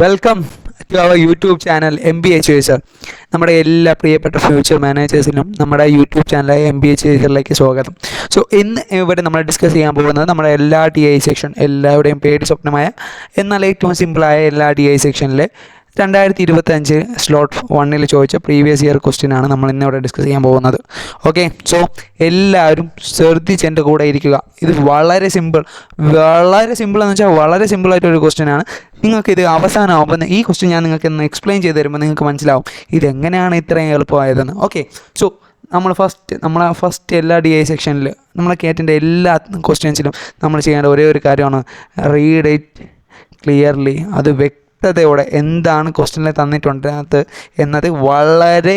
Welcome to our YouTube channel MBA choicer. നമ്മുടെ എല്ലാ പ്രിയപ്പെട്ട ഫ്യൂച്ചർ മാനേജേഴ്സിനും നമ്മുടെ യൂട്യൂബ് ചാനലായ MBA ചോയ്സറിലേക്ക് സ്വാഗതം. സോ ഇന്ന് ഇവിടെ നമ്മൾ ഡിസ്കസ് ചെയ്യാൻ പോകുന്നത് നമ്മുടെ എല്ലാ DI സെക്ഷൻ, എല്ലാവരുടെയും പേടി സ്വപ്നമായ എന്നാൽ ഏറ്റവും സിമ്പിളായ എല്ലാ DI സെക്ഷനിലെ 2025 സ്ലോട്ട് 1 ചോദിച്ച പ്രീവിയസ് ഇയർ ക്വസ്റ്റ്യൻ ആണ് നമ്മൾ ഇന്നിവിടെ ഡിസ്കസ് ചെയ്യാൻ പോകുന്നത്. ഓക്കെ, സോ എല്ലാവരും ശ്രദ്ധിച്ച് എൻ്റെ കൂടെ ഇരിക്കുക. ഇത് വളരെ സിമ്പിൾ എന്ന് വെച്ചാൽ വളരെ സിമ്പിളായിട്ടൊരു ക്വസ്റ്റ്യൻ ആണ്. നിങ്ങൾക്കിത് അവസാനമാകുമ്പോൾ ഈ ക്വസ്റ്റ്യൻ ഞാൻ നിങ്ങൾക്ക് ഒന്ന് എക്സ്പ്ലെയിൻ ചെയ്ത് തരുമ്പോൾ നിങ്ങൾക്ക് മനസ്സിലാവും ഇതെങ്ങനെയാണ് ഇത്രയും എളുപ്പമായതെന്ന്. ഓക്കെ, സോ നമ്മളെ ഫസ്റ്റ് എല്ലാ DI സെക്ഷനിൽ നമ്മളെ കേറ്റിൻ്റെ എല്ലാ ക്വസ്റ്റ്യൻസിലും നമ്മൾ ചെയ്യേണ്ട ഒരേ ഒരു കാര്യമാണ് റീഡ് ഇറ്റ് ക്ലിയർലി. അത് വ്യക്തതയോടെ എന്താണ് ക്വസ്റ്റ്യനിൽ തന്നിട്ടുണ്ട് എന്നത് വളരെ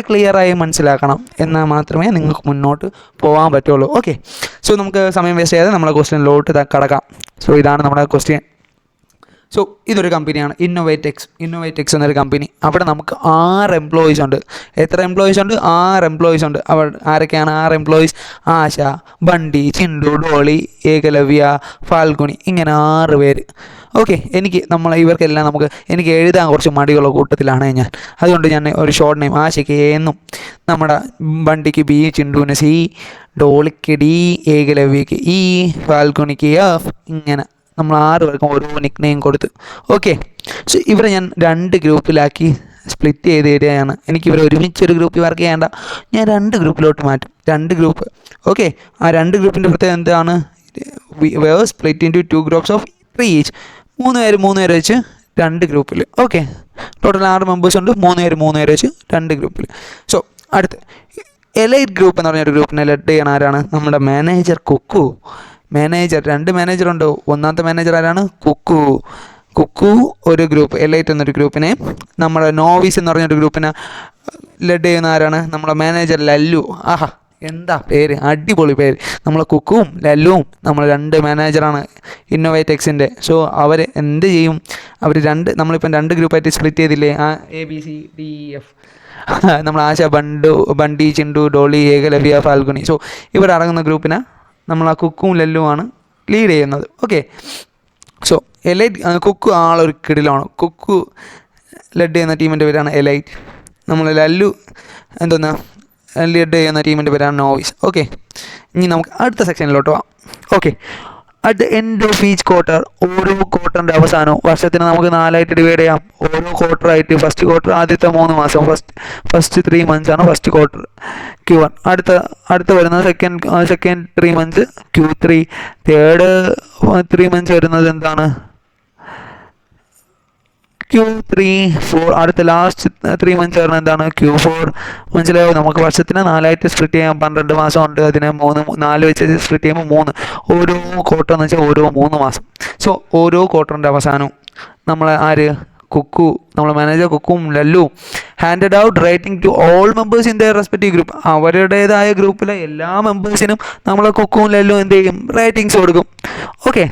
ക്ലിയറായി മനസ്സിലാക്കണം. എന്നാൽ മാത്രമേ നിങ്ങൾക്ക് മുന്നോട്ട് പോകാൻ പറ്റുള്ളൂ. ഓക്കെ, സോ നമുക്ക് സമയം വേസ്റ്റ് ചെയ്യാതെ നമ്മളെ ക്വസ്റ്റ്യനിലോട്ട് കടക്കാം. സോ ഇതാണ് നമ്മുടെ ക്വസ്റ്റ്യൻ. സോ ഇതൊരു കമ്പനിയാണ്, ഇന്നോവേറ്റെക്സ് എന്നൊരു കമ്പനി. അവിടെ നമുക്ക് 6 എംപ്ലോയീസ് ഉണ്ട്. എത്ര എംപ്ലോയീസ് ഉണ്ട്? 6 എംപ്ലോയീസ് ഉണ്ട്. ആരൊക്കെയാണ് 6 എംപ്ലോയീസ്? ആശ, ബണ്ടി, ചിണ്ടു, ഡോളി, ഏകലവ്യ, ഫാൽഗുണി, ഇങ്ങനെ 6 പേര്. ഓക്കെ, ഇവർക്കെല്ലാം എനിക്ക് എഴുതാൻ കുറച്ച് മടിയുള്ള കൂട്ടത്തിലാണ് ഞാൻ. അതുകൊണ്ട് ഞാൻ ഒരു ഷോർട്ട് നെയിം, ആശയ്ക്ക് A എന്നും, നമ്മുടെ ബണ്ടിക്ക് B, ചിണ്ടുവിന് C, ഡോളിക്ക് D, ഏകലവ്യക്ക് E, ഫാൽഗുണിക്ക് F, ഇങ്ങനെ നമ്മൾ 6 പേർക്കും ഓരോ നിക് നെയിം കൊടുത്ത്. ഓക്കെ, സോ ഇവരെ ഞാൻ 2 ഗ്രൂപ്പിലാക്കി സ്പ്ലിറ്റ് ചെയ്ത് തരികയാണ്. എനിക്കിവരെ ഒരുമിച്ചൊരു ഗ്രൂപ്പിൽ വർക്ക് ചെയ്യേണ്ട, ഞാൻ 2 ഗ്രൂപ്പിലോട്ട് മാറ്റും. 2 ഗ്രൂപ്പ്. ഓക്കെ, ആ 2 ഗ്രൂപ്പിൻ്റെ പ്രത്യേകത എന്താണ്? Split into 2 groups of 3 each. 3 പേര് വെച്ച് 2 ഗ്രൂപ്പിൽ. ഓക്കെ, ടോട്ടൽ 6 മെമ്പേഴ്സ് ഉണ്ട്. 3 പേര് വെച്ച് 2 ഗ്രൂപ്പിൽ. സോ അടുത്ത് എലൈറ്റ് ഗ്രൂപ്പ് എന്ന് പറഞ്ഞൊരു ഗ്രൂപ്പിനെ ലെഡ് ചെയ്യണ ആരാണ്? നമ്മുടെ മാനേജർ കുക്കു. 2 മാനേജറുണ്ട്. ഒന്നാമത്തെ മാനേജർ ആരാണ്? കുക്കു ഒരു ഗ്രൂപ്പ്, എലൈറ്റ് എന്നൊരു ഗ്രൂപ്പിനെ. നമ്മുടെ നോവീസ് എന്ന് പറഞ്ഞൊരു ഗ്രൂപ്പിനെ ലെഡ് ചെയ്യുന്ന ആരാണ്? നമ്മുടെ മാനേജർ ലല്ലു. ആഹാ, എന്താ പേര്, അടിപൊളി പേര്. നമ്മൾ കുക്കുവും ലല്ലുവും നമ്മൾ 2 മാനേജറാണ് ഇന്നോവേറ്റെക്സിൻ്റെ. സോ അവർ എന്ത് ചെയ്യും? നമ്മളിപ്പം 2 ഗ്രൂപ്പായിട്ട് സ്പ്ലിറ്റ് ചെയ്തില്ലേ? ABCDEF. നമ്മൾ ആശ, ബണ്ടി, ചിണ്ടു, ഡോളി, ഏകലവ്യ, ഫാൽഗുണി. സോ ഇവർ അടങ്ങുന്ന ഗ്രൂപ്പിനെ നമ്മൾ ആ കുക്കും ലല്ലുമാണ് ലീഡ് ചെയ്യുന്നത്. ഓക്കെ, സോ എലൈറ്റ് കുക്കു ആളൊരു കിടിലാണ്. കുക്കു ലെഡ് ചെയ്യുന്ന ടീമിൻ്റെ പേരാണ് എലൈറ്റ്. നമ്മൾ ലല്ലു ലീഡ് ചെയ്യുന്ന ടീമിൻ്റെ പേരാണ് നോവീസ്. ഓക്കെ, ഇനി നമുക്ക് അടുത്ത സെക്ഷനിലോട്ട് പോവാം. Okay, at the end of each quarter, ഓരോ ക്വാർട്ടറിൻ്റെ അവസാനവും വർഷത്തിന് നമുക്ക് 4ആയിട്ട് ഡിവൈഡ് ചെയ്യാം. ഓരോ ക്വാർട്ടറായിട്ട് ഫസ്റ്റ് ക്വാർട്ടർ ആദ്യത്തെ 3 മാസം, ഫസ്റ്റ് 3 months ആണ് ഫസ്റ്റ് ക്വാർട്ടർ Q1. അടുത്ത വരുന്നത് second 3 months Q3. Third 3 months വരുന്നത് എന്താണ്? Q3, 4. അടുത്ത ലാസ്റ്റ് 3 months വരുന്നത് എന്താണ്? Q4. മനസ്സിലായോ? നമുക്ക് വർഷത്തിന് 4ആയിട്ട് സ്പ്ലിറ്റ് ചെയ്യാം. 12 മാസം ഉണ്ട്. അതിനെ 4 വെച്ച് സ്പ്ലിറ്റ് ചെയ്യുമ്പോൾ 3. ഓരോ ക്വാർട്ടർ എന്ന് വെച്ചാൽ ഓരോ 3 മാസം. സോ ഓരോ ക്വാർട്ടറിൻ്റെ അവസാനവും നമ്മളെ മാനേജർ കുക്കും ലല്ലുവും handed out rating to all members in their respective group. അവരുടേതായ ഗ്രൂപ്പിലെ എല്ലാ മെമ്പേഴ്സിനും നമ്മളെ കുക്കും ലല്ലും എന്ത് ചെയ്യും? റേറ്റിംഗ്സ് കൊടുക്കും. ഓക്കെ,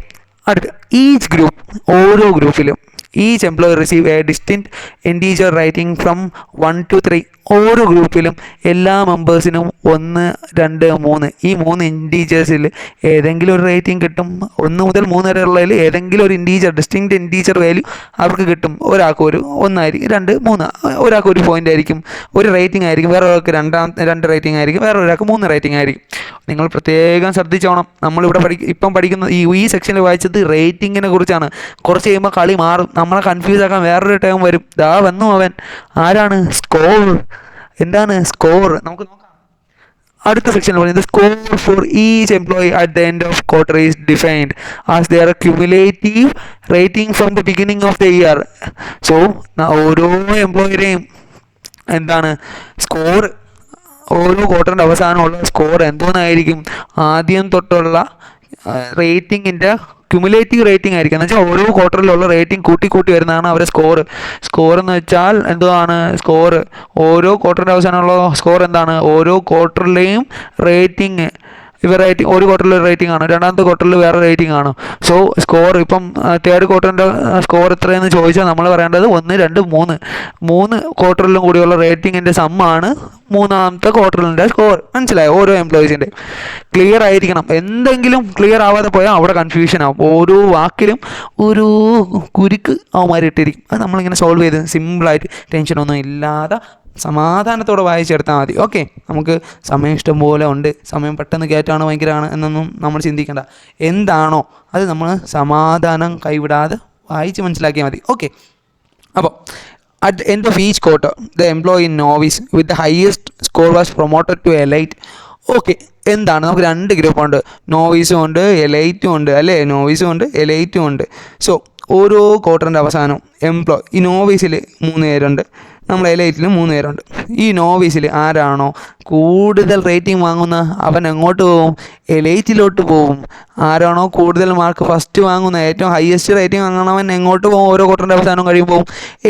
അടുത്ത ഈച്ച് ഗ്രൂപ്പ്, ഓരോ ഗ്രൂപ്പിലും each employee receive a distinct integer rating from 1 to 3. ഓരോ ഗ്രൂപ്പിലും എല്ലാ മെമ്പേഴ്സിനും 1, 2, 3 ഈ 3 ഇൻറ്റീജേഴ്സിൽ ഏതെങ്കിലും ഒരു റേറ്റിംഗ് കിട്ടും. 1 മുതൽ 3 വരെ ഉള്ളതിൽ ഏതെങ്കിലും ഒരു ഡിസ്റ്റിൻറ്റ് ഇൻറ്റീജർ വാല്യൂ അവർക്ക് കിട്ടും. ഒരാൾക്ക് 1 ആയിരിക്കും, 2, 3. ഒരാൾക്ക് 1 പോയിൻ്റ് ആയിരിക്കും, 1 റേറ്റിംഗ് ആയിരിക്കും. വേറെ ഒരാൾക്ക് 2 റേറ്റിംഗ് ആയിരിക്കും. വേറെ ഒരാൾക്ക് 3 റേറ്റിംഗ് ആയിരിക്കും. നിങ്ങൾ പ്രത്യേകം ശ്രദ്ധിച്ചോണം. നമ്മളിവിടെ ഇപ്പം പഠിക്കുന്ന ഈ സെക്ഷനിൽ വായിച്ചത് റേറ്റിങ്ങിനെ കുറിച്ചാണ്. കുറച്ച് കഴിയുമ്പോൾ കളി മാറും. നമ്മളെ കൺഫ്യൂസ് ആക്കാൻ വേറൊരു ടൈം വരും. വന്നു അവൻ. ആരാണ്? സ്കോർ. എന്താണ് സ്കോർ? നമുക്ക് നോക്കാം. അടുത്ത സെക്ഷനിൽ പറയുന്നത് score for each employee at the end of quarter is defined as there cumulative rating from the beginning of the year. So ഓരോ എംപ്ലോയിയുടെയും എന്താണ് സ്കോർ? ഓരോ ക്വാർട്ടറിൻ്റെ അവസാനമുള്ള സ്കോർ എന്തോന്നായിരിക്കും? ആദ്യം തൊട്ടുള്ള റേറ്റിങ്ങിൻ്റെ ക്യുമുലേറ്റീവ് റേറ്റിംഗ് ആയിരിക്കും. എന്ന് വെച്ചാൽ ഓരോ ക്വാർട്ടറിലുള്ള റേറ്റിംഗ് കൂട്ടി വരുന്നതാണ് അവരുടെ സ്കോർ എന്ന് വെച്ചാൽ എന്താണ് സ്കോർ? ഓരോ ക്വാർട്ടറിൻ്റെ അവസാനമുള്ള സ്കോർ എന്താണ്? ഓരോ ക്വാർട്ടറിലെയും റേറ്റിംഗ് ഇവർ റേറ്റിംഗ് ഒരു ക്വാർട്ടറിൽ ഒരു റേറ്റിംഗ് ആണ്, രണ്ടാമത്തെ ക്വാർട്ടറിൽ വേറെ റേറ്റിംഗ് ആണ്. സോ സ്കോർ ഇപ്പം തേർഡ് ക്വാർട്ടറിൻ്റെ സ്കോർ എത്രയെന്ന് ചോദിച്ചാൽ നമ്മൾ പറയേണ്ടത് 1, 2, 3 ക്വാർട്ടറിലും കൂടിയുള്ള റേറ്റിങ്ങിൻ്റെ സമ്മാണ് മൂന്നാമത്തെ ക്വാർട്ടറിൻ്റെ സ്കോർ. മനസ്സിലായോ? ഓരോ എംപ്ലോയീസിൻ്റെ ക്ലിയർ ആയിരിക്കണം. എന്തെങ്കിലും ക്ലിയർ ആവാതെ പോയാൽ അവിടെ കൺഫ്യൂഷൻ ആവും. ഓരോ വാക്കിലും ഒരു കുരുക്ക് അവന്മാർ ഇട്ടിരിക്കും. അത് നമ്മളിങ്ങനെ സോൾവ് ചെയ്ത് സിമ്പിളായിട്ട് ടെൻഷനൊന്നും ഇല്ലാതെ സമാധാനത്തോടെ വായിച്ചെടുത്താൽ മതി. ഓക്കെ, നമുക്ക് സമയം ഇഷ്ടം പോലെ ഉണ്ട്, സമയം പെട്ടെന്ന് കയറ്റാണ് ഭയങ്കരമാണ് എന്നൊന്നും നമ്മൾ ചിന്തിക്കേണ്ട. എന്താണോ അത് നമ്മൾ സമാധാനം കൈവിടാതെ വായിച്ച് മനസ്സിലാക്കിയാൽ മതി. ഓക്കെ, അപ്പോൾ at the end of each quarter the employee in novice with the highest score was promoted to elite. Okay, എന്താണ് നമുക്ക് 2 ഗ്രൂപ്പുണ്ട്, നോവീസും ഉണ്ട് എലൈറ്റും ഉണ്ട് അല്ലേ? നോവീസും ഉണ്ട് എലൈറ്റും ഉണ്ട്. സോ ഓരോ ക്വാർട്ടറിൻ്റെ അവസാനം ഈ നോവീസിൽ 3 പേരുണ്ട്, നമ്മൾ എലൈറ്റിൽ 3 പേരുണ്ട്. ഈ നോവീസിൽ ആരാണോ കൂടുതൽ റേറ്റിംഗ് വാങ്ങുന്ന അവൻ എങ്ങോട്ട് പോവും? എലൈറ്റിലോട്ട് പോവും. ആരാണോ കൂടുതൽ മാർക്ക് ഫസ്റ്റ് വാങ്ങുന്ന ഏറ്റവും ഹയസ്റ്റ് റേറ്റിംഗ് വാങ്ങണവൻ എങ്ങോട്ട് പോകും? ഓരോ ക്വാർട്ടറിൻ്റെ അവസാനം കഴിയുമ്പോൾ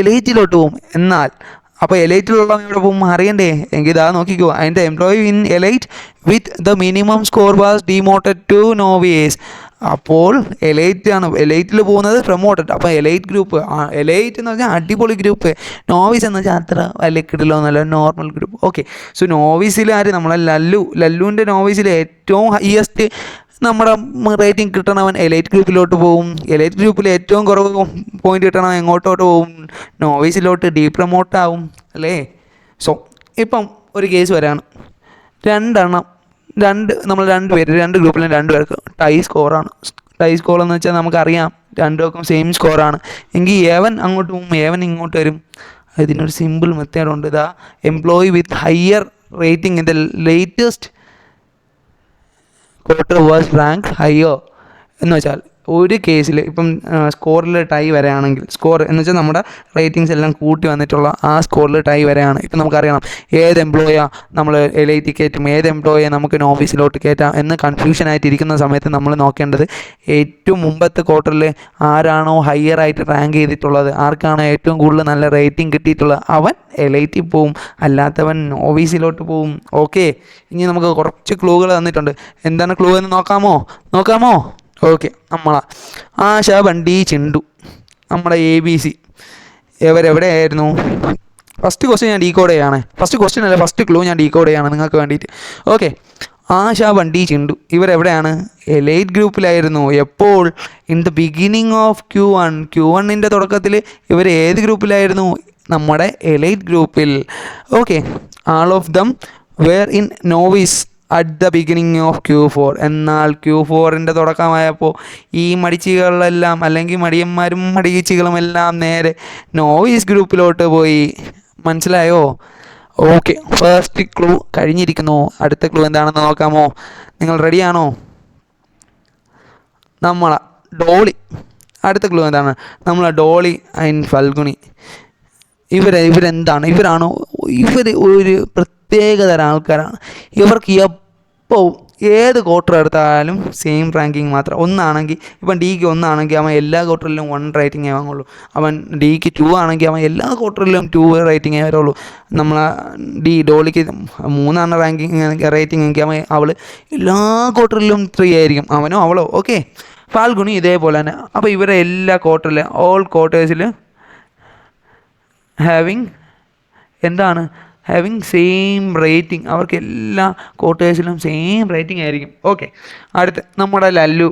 എലൈറ്റിലോട്ട് പോവും. എന്നാൽ അപ്പോൾ എലൈറ്റിലുള്ളവൻ ഇവിടെ പോകും അറിയണ്ടേ? എങ്കിൽ ഇതാ നോക്കിക്കോ, അതിൻ്റെ employee in elite with the minimum score was demoted to novice. അപ്പോൾ എലൈറ്റിൽ പോകുന്നത് പ്രൊമോട്ടഡ്. അപ്പോൾ എലൈറ്റ് ഗ്രൂപ്പ്, എലൈറ്റ് എന്ന് പറഞ്ഞാൽ അടിപൊളി ഗ്രൂപ്പ്, നോവീസ് എന്ന് വെച്ചാൽ അത്ര വലിയ കിടിലോ നല്ല നോർമൽ ഗ്രൂപ്പ്. ഓക്കെ, സോ നോവീസിൽ ആര്? നമ്മളെ ലല്ലുവിൻ്റെ നോവീസിൽ ഏറ്റവും ഹയസ്റ്റ് നമ്മുടെ റേറ്റിംഗ് കിട്ടണവൻ എലൈറ്റ് ഗ്രൂപ്പിലോട്ട് പോകും. എലൈറ്റ് ഗ്രൂപ്പിൽ ഏറ്റവും കുറവ് പോയിന്റ് കിട്ടണവൻ എങ്ങോട്ടോട്ട് പോകും? നോവീസിലോട്ട് പ്രൊമോട്ട് ആവും അല്ലേ? സോ ഇപ്പം ഒരു കേസ് വരാണ്, നമ്മൾ 2 പേര്, 2 ഗ്രൂപ്പിലും 2 പേർക്ക് ടൈ സ്കോറാണ്. ടൈ സ്കോർ എന്ന് വെച്ചാൽ നമുക്കറിയാം 2 പേർക്കും സെയിം സ്കോറാണ്. എങ്കിൽ ഏവൻ അങ്ങോട്ട് പോകും, ഏവൻ ഇങ്ങോട്ട് വരും. ഇതിനൊരു സിമ്പിൾ മെത്തേഡുണ്ട്. ഇതാ employee with higher rating in the latest quarter was rank higher എന്ന് വെച്ചാൽ ഒരു കേസിൽ ഇപ്പം സ്കോറിൽ ടൈ വരെയാണെങ്കിൽ, സ്കോർ എന്ന് വെച്ചാൽ നമ്മുടെ റേറ്റിങ്സ് എല്ലാം കൂട്ടി വന്നിട്ടുള്ള ആ സ്കോറിൽ ടൈ വരെയാണ്. ഇപ്പം നമുക്കറിയണം ഏത് എംപ്ലോയിയാണ് നമ്മൾ എലൈറ്റ് കയറ്റും, ഏത് എംപ്ലോയിയെ നമുക്ക് നോവീസിലോട്ട് കയറ്റാം എന്ന് കൺഫ്യൂഷനായിട്ടിരിക്കുന്ന സമയത്ത് നമ്മൾ നോക്കേണ്ടത് ഏറ്റവും മുമ്പത്തെ ക്വാർട്ടറിൽ ആരാണോ ഹയർ ആയിട്ട് റാങ്ക് ചെയ്തിട്ടുള്ളത്, ആർക്കാണോ ഏറ്റവും കൂടുതൽ നല്ല റേറ്റിംഗ് കിട്ടിയിട്ടുള്ളത്, അവൻ എലൈറ്റിൽ പോവും, അല്ലാത്തവൻ നോവീസിലോട്ട് പോവും. ഓക്കെ, ഇനി നമുക്ക് കുറച്ച് ക്ലൂകൾ തന്നിട്ടുണ്ട്. എന്താണ് ക്ലൂ എന്ന് നോക്കാമോ? ഓക്കെ, ആശ ബണ്ടി ചിണ്ടു, നമ്മുടെ ABC ഇവരെവിടെയായിരുന്നു? ഫസ്റ്റ് ക്വസ്റ്റ്യൻ ഞാൻ ഡീകോഡ് ചെയ്യാണ്. ഫസ്റ്റ് ക്ലൂ ഞാൻ ഡീകോഡ് ചെയ്യാണ് നിങ്ങൾക്ക് വേണ്ടിയിട്ട്. ഓക്കെ, ആശ ബണ്ടി ചിണ്ടു ഇവരെവിടെയാണ്? എലൈറ്റ് ഗ്രൂപ്പിലായിരുന്നു. എപ്പോൾ? In the beginning of Q1 തുടക്കത്തിൽ ഇവർ ഏത് ഗ്രൂപ്പിലായിരുന്നു? നമ്മുടെ എലൈറ്റ് ഗ്രൂപ്പിൽ. Okay, all of them were in novice at the beginning of Q4. എന്നാൽ Q4 തുടക്കമായപ്പോൾ ഈ മടിച്ചികളെല്ലാം അല്ലെങ്കിൽ മടിയന്മാരും മടിയച്ചികളും എല്ലാം നേരെ നോവീസ് ഗ്രൂപ്പിലോട്ട് പോയി. മനസ്സിലായോ? ഓക്കെ, ഫസ്റ്റ് ക്ലൂ കഴിഞ്ഞിരിക്കുന്നു. അടുത്ത ക്ലൂ എന്താണെന്ന് നോക്കാമോ? നിങ്ങൾ റെഡിയാണോ? നമ്മളെ ഡോളി. അടുത്ത ക്ലൂ എന്താണ്? നമ്മളെ ഡോളി ആൻഡ് ഫൽഗുണി. ഇവരെന്താണ്? ഇവർ ഒരു പ്രത്യേകതരം ആൾക്കാരാണ്. ഇവർക്ക് എപ്പോൾ ഏത് ക്വാർട്ടർ എടുത്താലും സെയിം റാങ്കിങ് മാത്രം. ഒന്നാണെങ്കിൽ ഇപ്പം Dക്ക് 1 ആണെങ്കിൽ അവൻ എല്ലാ ക്വാർട്ടറിലും 1 റേറ്റിംഗേ വാങ്ങുള്ളൂ. അവൻ Dക്ക് 2 ആണെങ്കിൽ അവൻ എല്ലാ ക്വാർട്ടറിലും 2 റേറ്റിംഗേ വരുള്ളൂ. നമ്മളെ ഡോളിക്ക് 3 റേറ്റിംഗ് എങ്കിൽ അവൾ എല്ലാ ക്വാർട്ടറിലും 3 ആയിരിക്കും, അവനോ അവളോ. ഓക്കെ, ഫാൽഗുണി ഇതേപോലെ തന്നെ. അപ്പോൾ ഇവരെ എല്ലാ ക്വാർട്ടറിലും ഓൾ ക്വാർട്ടേഴ്സിൽ ഹാവിങ് സെയിം റേറ്റിംഗ്. അവർക്ക് എല്ലാ ക്വാർട്ടേഴ്സിലും സെയിം റേറ്റിംഗ് ആയിരിക്കും. ഓക്കെ, അടുത്ത് നമ്മുടെ ലല്ലു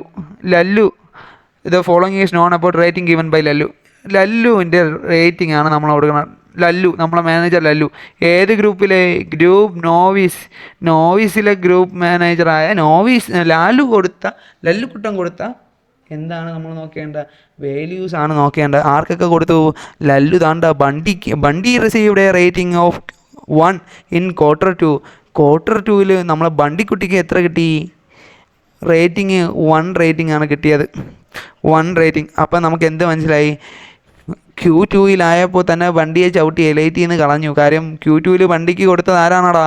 ഇത് following is known about rating given by ലല്ലുവിൻ്റെ റേറ്റിംഗ് ആണ് നമ്മൾ കൊടുക്കുന്നത്. നമ്മളെ മാനേജർ ലല്ലു ഏത് ഗ്രൂപ്പിലെ? നോവീസിലെ ഗ്രൂപ്പ് മാനേജറായ ലല്ലുക്കുട്ടൻ കൊടുത്ത എന്താണ് നമ്മൾ നോക്കേണ്ട? വാല്യൂസ് ആണ് നോക്കേണ്ടത്. ആർക്കൊക്കെ കൊടുത്തു? ലല്ലു താണ്ട Bunty received rating of 1 in quarter 2 നമ്മളെ ബണ്ടിക്കുട്ടിക്ക് എത്ര കിട്ടി? റേറ്റിംഗ് 1 റേറ്റിംഗ് ആണ് കിട്ടിയത്. 1 റേറ്റിംഗ്. അപ്പം നമുക്ക് എന്ത് മനസ്സിലായി? Q2 തന്നെ വണ്ടിയെ ചവിട്ടി എലൈറ്റിൽ നിന്ന് കളഞ്ഞു. കാര്യം Q2 വണ്ടിക്ക് കൊടുത്തത് ആരാണടാ?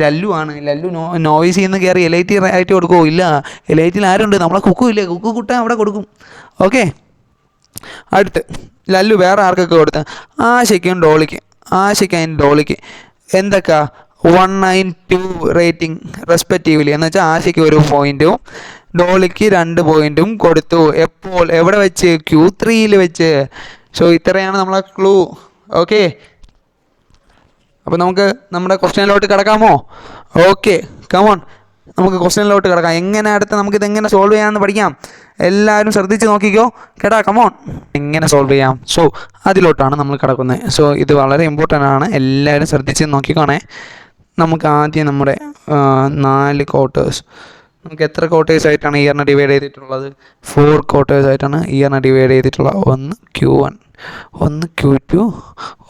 ലല്ലു ആണ്. ലല്ലു നോവീസിൽ നിന്ന് കയറി എലൈറ്റ് ആയിട്ട് കൊടുക്കുമോ? ഇല്ല. എലൈറ്റിൽ ആരുണ്ട്? നമ്മളെ കുക്കുമില്ലേ? കുട്ടാൻ അവിടെ കൊടുക്കും. ഓക്കെ, അടുത്ത് ലല്ലു വേറെ ആർക്കൊക്കെ കൊടുത്ത? ആശയ്ക്കും ഡോളിക്ക് എന്തൊക്കെ 192 റേറ്റിംഗ് റെസ്പെക്റ്റീവ്ലി എന്ന് വെച്ചാൽ ആശയ്ക്ക് 1 പോയിൻറ്റും ഡോളിക്ക് 2 പോയിൻറ്റും കൊടുത്തു. എപ്പോൾ, എവിടെ വെച്ച്? Q3 വെച്ച്. സോ ഇത്രയാണ് നമ്മളെ ക്ലൂ. ഓക്കെ, അപ്പോൾ നമുക്ക് നമ്മുടെ ക്വസ്റ്റ്യനിലോട്ട് കിടക്കാമോ? ഓക്കെ, കമോൺ, നമുക്ക് ക്വസ്റ്റ്യനിലോട്ട് കിടക്കാം. എങ്ങനെ അടുത്ത് നമുക്കിതെങ്ങനെ സോൾവ് ചെയ്യാമെന്ന് പഠിക്കാം. എല്ലാവരും ശ്രദ്ധിച്ച് നോക്കിക്കോ കേട്ടാ. കമോൺ, എങ്ങനെ സോൾവ് ചെയ്യാം? സോ അതിലോട്ടാണ് നമ്മൾ കിടക്കുന്നത്. സോ ഇത് വളരെ ഇമ്പോർട്ടൻ്റ് ആണ്, എല്ലാവരും ശ്രദ്ധിച്ച് നോക്കിക്കോണേ. നമുക്ക് ആദ്യം നമ്മുടെ 4 ക്വാർട്ടേഴ്സ്, നമുക്ക് എത്ര ക്വാർട്ടേഴ്സ് ആയിട്ടാണ് ഇയറിനെ ഡിവൈഡ് ചെയ്തിട്ടുള്ളത്? 4 ക്വാർട്ടേഴ്സ് ആയിട്ടാണ് ഇയറിനെ ഡിവൈഡ് ചെയ്തിട്ടുള്ളത്. ഒന്ന് Q1, ഒന്ന് Q2,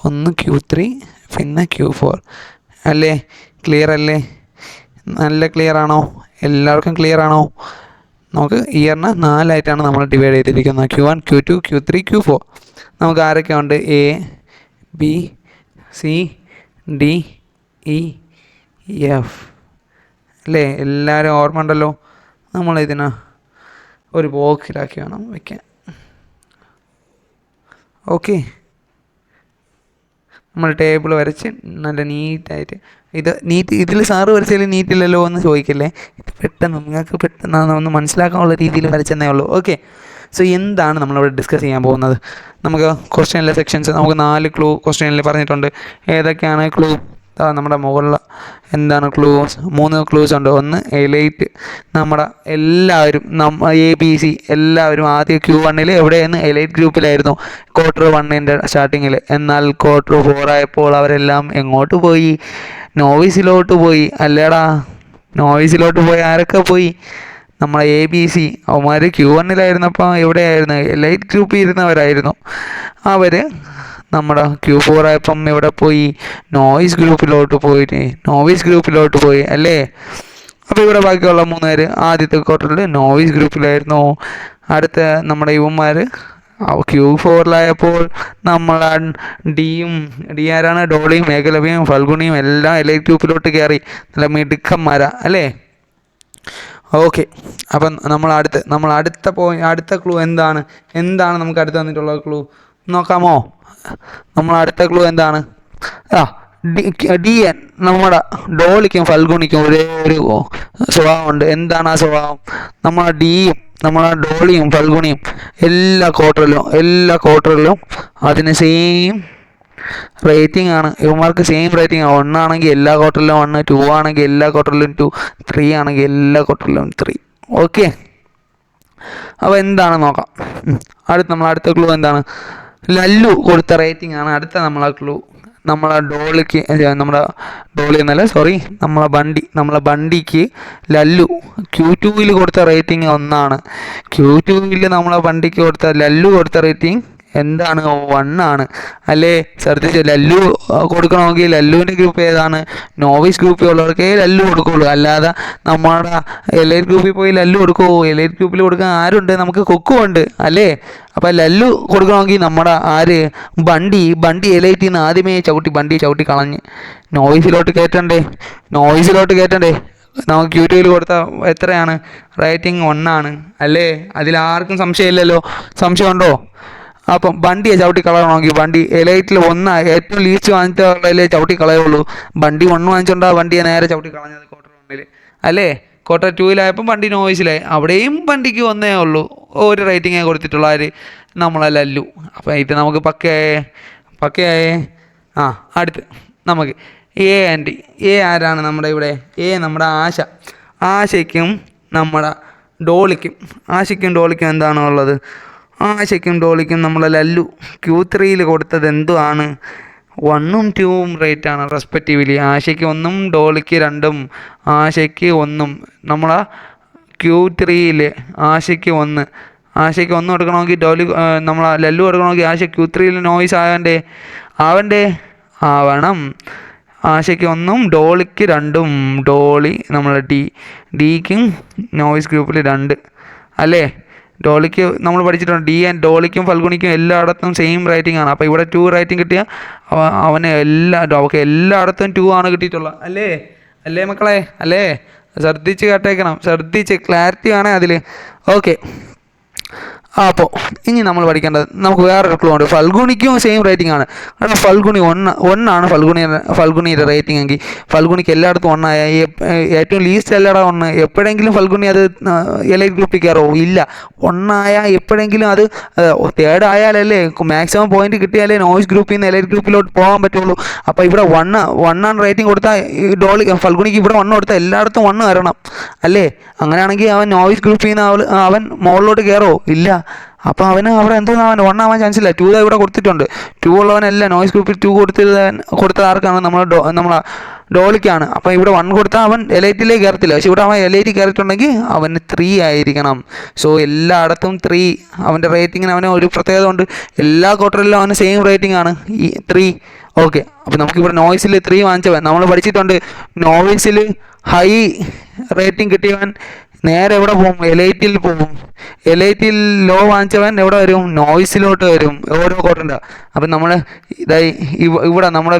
ഒന്ന് Q3, പിന്നെ Q4. അല്ലേ? ക്ലിയർ അല്ലേ? നല്ല ക്ലിയർ ആണോ? എല്ലാവർക്കും ക്ലിയർ ആണോ? നമുക്ക് ഇയറിനെ 4 ആയിട്ടാണ് നമ്മൾ ഡിവൈഡ് ചെയ്തിരിക്കുന്നത്. Q1, Q2, Q3, Q4. നമുക്ക് ആരൊക്കെ ഉണ്ട്? A, B, C, D, E, F. അല്ലേ? എല്ലാവരും ഓർമ്മ ഉണ്ടല്ലോ. നമ്മളിതിനെ ഒരു ബോക്സിലാക്കി വേണം വയ്ക്കാൻ. ഓക്കെ, നമ്മൾ ടേബിൾ വരച്ച് നല്ല നീറ്റായിട്ട് ഇതിൽ സാറ് വരച്ചാലും നീറ്റില്ലല്ലോ എന്ന് ചോദിക്കില്ലേ. ഇത് പെട്ടെന്ന് നിങ്ങൾക്ക് പെട്ടെന്ന് ഒന്ന് മനസ്സിലാക്കാനുള്ള രീതിയിൽ വരച്ചെന്നേ ഉള്ളൂ. ഓക്കെ, സോ എന്താണ് നമ്മളിവിടെ ഡിസ്കസ് ചെയ്യാൻ പോകുന്നത്? നമുക്ക് ക്വസ്റ്റ്യനിലെ സെക്ഷൻസ്, നമുക്ക് 4 ക്ലൂ ക്വസ്റ്റ്യനിൽ പറഞ്ഞിട്ടുണ്ട്. ഏതൊക്കെയാണ് ക്ലൂ? നമ്മുടെ മുകളിൽ എന്താണ് ക്ലൂസ്? 3 ക്ലൂസ് ഉണ്ട്. ഒന്ന് എലൈറ്റ്, നമ്മുടെ എല്ലാവരും ABC എല്ലാവരും ആദ്യം Q1 എവിടെയെന്ന് എലൈറ്റ് ഗ്രൂപ്പിലായിരുന്നു ക്വാർട്ടർ 1 സ്റ്റാർട്ടിങ്ങിൽ. എന്നാൽ ക്വാർട്ടർ 4 ആയപ്പോൾ അവരെല്ലാം എങ്ങോട്ട് പോയി? നോവീസിലോട്ട് പോയി. അല്ലേടാ, നോവീസിലോട്ട് പോയി. ആരൊക്കെ പോയി? നമ്മളെ ABC അവന്മാർ Q1 എവിടെയായിരുന്നു? എലൈറ്റ് ഗ്രൂപ്പിൽ ഇരുന്നവരായിരുന്നു. അവർ നമ്മുടെ Q4 ആയപ്പം ഇവിടെ പോയി? നോയ്സ് ഗ്രൂപ്പിലോട്ട് പോയി അല്ലേ? അപ്പോൾ ഇവിടെ ബാക്കിയുള്ള 3 പേര് ആദ്യത്തെ ക്വാർട്ടറിൽ നോയ്സ് ഗ്രൂപ്പിലായിരുന്നു. അടുത്ത നമ്മുടെ ഇവന്മാർ Q4 നമ്മൾ ഡി ആരാണ്? ഡോളിയും ഏകലവ്യയും ഫൽഗുണിയും എല്ലാം എലൈറ്റ് ഗ്രൂപ്പിലോട്ട് കയറി. നല്ല മിടുക്കന്മാരാ അല്ലേ? ഓക്കെ, അപ്പം അടുത്ത ക്ലൂ എന്താണ് നമുക്ക് അടുത്ത് തന്നിട്ടുള്ള ക്ലൂ നോക്കാമോ? നമ്മൾ അടുത്ത ക്ലൂ എന്താണ്? DN നമ്മുടെ ഡോളിക്കും ഫൽഗുണിക്കും ഒരേ ഒരു സ്വഭാവമുണ്ട്. എന്താണ് ആ സ്വഭാവം? നമ്മളെ ഡിയും നമ്മളെ ഡോളിയും ഫൽഗുണിയും എല്ലാ ക്വാർട്ടറിലും അതിന് സെയിം റേറ്റിംഗ് ആണ്. ഇവന്മാർക്ക് സെയിം റേറ്റിംഗ് ആണ്. 1 ആണെങ്കിൽ എല്ലാ ക്വാർട്ടറിലും 1, 2 ആണെങ്കിൽ എല്ലാ ക്വാർട്ടറിലും 2, 3 ആണെങ്കിൽ എല്ലാ ക്വാർട്ടറിലും 3. ഓക്കെ, അപ്പോൾ എന്താണെന്ന് നോക്കാം. അടുത്ത ക്ലൂ എന്താണ്? ലല്ലു കൊടുത്ത റേറ്റിംഗ് ആണ് അടുത്ത നമ്മളെ ക്ലൂ. നമ്മളെ ബണ്ടിക്ക് ലല്ലു Q2 കൊടുത്ത റേറ്റിംഗ് 1 ആണ്. Q2 നമ്മളെ ബണ്ടിക്ക് ലല്ലു കൊടുത്ത റേറ്റിംഗ് എന്താണ്? 1 ആണ് അല്ലേ? ശ്രദ്ധിച്ചു, ലല്ലു കൊടുക്കണമെങ്കിൽ ലല്ലുവിൻ്റെ ഗ്രൂപ്പ് ഏതാണ്? നോവീസ് ഗ്രൂപ്പിൽ ഉള്ളവർക്കേ ലല്ലു കൊടുക്കുകയുള്ളൂ. അല്ലാതെ നമ്മുടെ എലൈറ്റ് ഗ്രൂപ്പിൽ പോയി ലല്ലു കൊടുക്കുമോ? എലൈറ്റ് ഗ്രൂപ്പിൽ കൊടുക്കാൻ ആരുണ്ട്? നമുക്ക് കൊക്കുമുണ്ട് അല്ലേ? അപ്പോൾ ലല്ലു കൊടുക്കണമെങ്കിൽ നമ്മുടെ ബണ്ടി എലൈറ്റിൽ നിന്ന് ആദ്യമേ ചവിട്ടി കളഞ്ഞ് നോയ്സിലോട്ട് കയറ്റണ്ടേ? നമുക്ക് Q2 കൊടുത്ത എത്രയാണ് റേറ്റിംഗ്? 1 ആണ് അല്ലേ? അതിലാർക്കും സംശയമില്ലല്ലോ. സംശയമുണ്ടോ? അപ്പം ബണ്ടിയെ ചവിട്ടി കളയണമെങ്കിൽ ബണ്ടി എലൈറ്റിൽ 1 ഏറ്റവും ലീസ്റ്റ് വാങ്ങിച്ചുള്ളതിലേ ചവിട്ടി കളയുള്ളൂ. ബണ്ടി 1 വാങ്ങിച്ചുകൊണ്ടാണ് ബണ്ടിയെ നേരെ ചവിട്ടി കളഞ്ഞത് ക്വാർട്ടർ 1 അല്ലേ? ക്വാർട്ടർ 2 ബണ്ടി നോയ്സിലായി. അവിടെയും ബണ്ടിക്ക് 1 ഉള്ളൂ, ഒരു റേറ്റിംഗേ കൊടുത്തിട്ടുള്ള ആര്? നമ്മളെ ലല്ലു. അപ്പം ഇത് നമുക്ക് പക്കയായേ. അടുത്ത് നമുക്ക് A ആരാണ് നമ്മുടെ ഇവിടെ? നമ്മുടെ ആശയ്ക്കും നമ്മുടെ ഡോളിക്കും എന്താണ് ഉള്ളത്? ആശയ്ക്കും ഡോളിക്കും നമ്മളെ ലല്ലു Q3 കൊടുത്തത് എന്തുവാണ്? 1ഉം 2ഉം റേറ്റാണ് റെസ്പെക്റ്റീവ്ലി. ആശയ്ക്ക് 1ഉം ഡോളിക്ക് 2ഉം. ആശയ്ക്ക് 1ഉം നമ്മളെ Q3 ആശയ്ക്ക് 1 കൊടുക്കണമെങ്കിൽ നമ്മളെ ലല്ലു കൊടുക്കണമെങ്കിൽ ആശ Q3 നോയ്സ് ആവണം. ആശയ്ക്ക് 1ഉം ഡോളിക്ക് 2ഉം. ഡോളി നമ്മളെ ഡിക്കും നോയ്സ് ഗ്രൂപ്പിൽ 2 അല്ലേ? ഡോളിക്ക് നമ്മൾ പഠിച്ചിട്ടുണ്ട്, ഡോളിക്കും ഫൽഗുണിക്കും എല്ലായിടത്തും സെയിം റേറ്റിംഗ് ആണ്. അപ്പോൾ ഇവിടെ 2 റേറ്റിംഗ് കിട്ടിയ അവർക്ക് എല്ലായിടത്തും 2 ആണ് കിട്ടിയിട്ടുള്ളത് അല്ലേ മക്കളെ? അല്ലേ? ശ്രദ്ധിച്ച് കേട്ടേക്കണം, ശ്രദ്ധിച്ച് ക്ലാരിറ്റി ആണ് അതിൽ. ഓക്കെ, അപ്പോൾ ഇനി നമ്മൾ പഠിക്കേണ്ടത് നമുക്ക് വേറൊരു ക്ലൂ ഉണ്ട്. ഫൽഗുണിക്കും സെയിം റേറ്റിംഗ് ആണ്. കാരണം ഫൽഗുണി ഒന്നാണ് ഫൽഗുണിയുടെ റേറ്റിംഗ് എങ്കിൽ ഫൽഗുണിക്ക് എല്ലായിടത്തും ഒന്നായ ഏറ്റവും ലീസ്റ്റ് എല്ലായിടം ഒന്ന്. എപ്പോഴെങ്കിലും ഫൽഗുണി അത് എലൈറ്റ് ഗ്രൂപ്പിൽ കയറോ? ഇല്ല. ഒന്നായ എപ്പോഴെങ്കിലും അത് തേർഡ് ആയാലല്ലേ മാക്സിമം പോയിന്റ് കിട്ടിയാലേ നോയ്സ് ഗ്രൂപ്പിൽ നിന്ന് എലൈറ്റ് ഗ്രൂപ്പിലോട്ട് പോകാൻ പറ്റുള്ളൂ. അപ്പോൾ ഇവിടെ വണ്ണാണ് റേറ്റിംഗ് കൊടുത്താൽ ഫൽഗുണിക്ക് ഇവിടെ 1 കൊടുത്താൽ എല്ലായിടത്തും 1 വരണം അല്ലേ? അങ്ങനെയാണെങ്കിൽ അവൻ നോയ്സ് ഗ്രൂപ്പിൽ നിന്ന് അവൻ മുകളിലോട്ട് കയറോ? ഇല്ല. അപ്പോൾ അവന് അവിടെ എന്തോന്നും അവൻ 1 ആവാൻ ചാൻസ് ഇല്ല. 2 ഇവിടെ കൊടുത്തിട്ടുണ്ട്. 2 ഉള്ളവനല്ല നോയ്സ് ഗ്രൂപ്പിൽ 2 കൊടുത്തത് ആർക്കാണ്? നമ്മളെ ഡോളിക്കാണ്. അപ്പോൾ ഇവിടെ 1 കൊടുത്താൽ അവൻ എലൈറ്റിലേക്ക് കയറത്തില്ല. പക്ഷെ ഇവിടെ അവൻ എലൈറ്റ് കയറിയിട്ടുണ്ടെങ്കിൽ അവന് 3 ആയിരിക്കണം. സോ എല്ലായിടത്തും 3. അവൻ്റെ റേറ്റിങ്ങിന് അവന് ഒരു പ്രത്യേകത ഉണ്ട്. എല്ലാ ക്വാർട്ടറിലും അവന് സെയിം റേറ്റിംഗ് ആണ് ഈ 3. ഓക്കെ. അപ്പോൾ നമുക്കിവിടെ നോയ്സിൽ 3 വാങ്ങിച്ചവൻ നമ്മൾ പഠിച്ചിട്ടുണ്ട്. നോയ്സിൽ ഹൈ റേറ്റിംഗ് കിട്ടിയവൻ നേരെ എവിടെ പോകും? എലൈറ്റിൽ പോകും. എലൈറ്റിൽ ലോ വാങ്ങിച്ചവൻ എവിടെ വരും? നോയ്സിലോട്ട് വരും ഓരോ ക്വാർട്ടറിൻ്റെ. അപ്പം നമ്മൾ ഇവിടെ നമ്മുടെ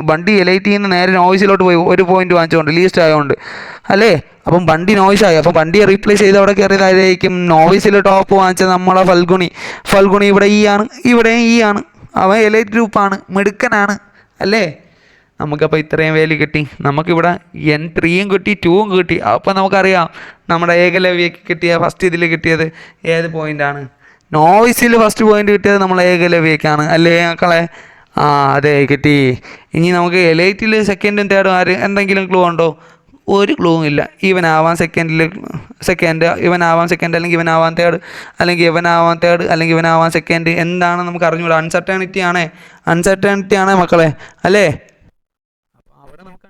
ബണ്ടി എലൈറ്റിൽ നിന്ന് നേരെ നോയ്സിലോട്ട് പോയി 1 പോയിന്റ് വാങ്ങിച്ചുകൊണ്ട് ലീസ്റ്റ് ആയതുകൊണ്ട് അല്ലേ? അപ്പം ബണ്ടി നോയ്സായി. അപ്പം ബണ്ടിയെ റീപ്ലേസ് ചെയ്ത് അവിടെ കയറിയതായിരിക്കും നോയ്സിൽ ടോപ്പ് വാങ്ങിച്ചത് നമ്മളെ ഫൽഗുണി ഇവിടെ ആണ്, ഇവിടെയും ആണ്. അവൻ എലൈറ്റ് ഗ്രൂപ്പാണ്, മിടുക്കനാണ് അല്ലേ? നമുക്കപ്പോൾ ഇത്രയും വാല്യൂ കിട്ടി. നമുക്കിവിടെ N3 കിട്ടി, 2 കിട്ടി. അപ്പോൾ നമുക്കറിയാം നമ്മുടെ ഏകലവ്യക്ക് കിട്ടിയ ഫസ്റ്റ് ഇതിൽ കിട്ടിയത് ഏത് പോയിൻ്റാണ്? നോയ്സിൽ ഫസ്റ്റ് പോയിൻ്റ് കിട്ടിയത് നമ്മൾ ഏകലവ്യക്കാണ് അല്ലേ മക്കളെ? അതെ കിട്ടി. ഇനി നമുക്ക് എലൈറ്റിൽ സെക്കൻഡും തേർഡും എന്തെങ്കിലും ക്ലൂ ഉണ്ടോ? ഒരു ക്ലൂവും ഇല്ല. ഇവനാവാൻ സെക്കൻഡ്, ഇവനാവാൻ സെക്കൻഡ്, അല്ലെങ്കിൽ ഇവനാവാൻ തേർഡ്, അല്ലെങ്കിൽ ഇവനാവാൻ തേർഡ്, അല്ലെങ്കിൽ ഇവനാവാൻ സെക്കൻഡ്. എന്താണ് നമുക്ക് അറിഞ്ഞൂടാ. അൺസർട്ടനിറ്റി ആണ് മക്കളെ അല്ലേ? അവിടെ നമുക്ക്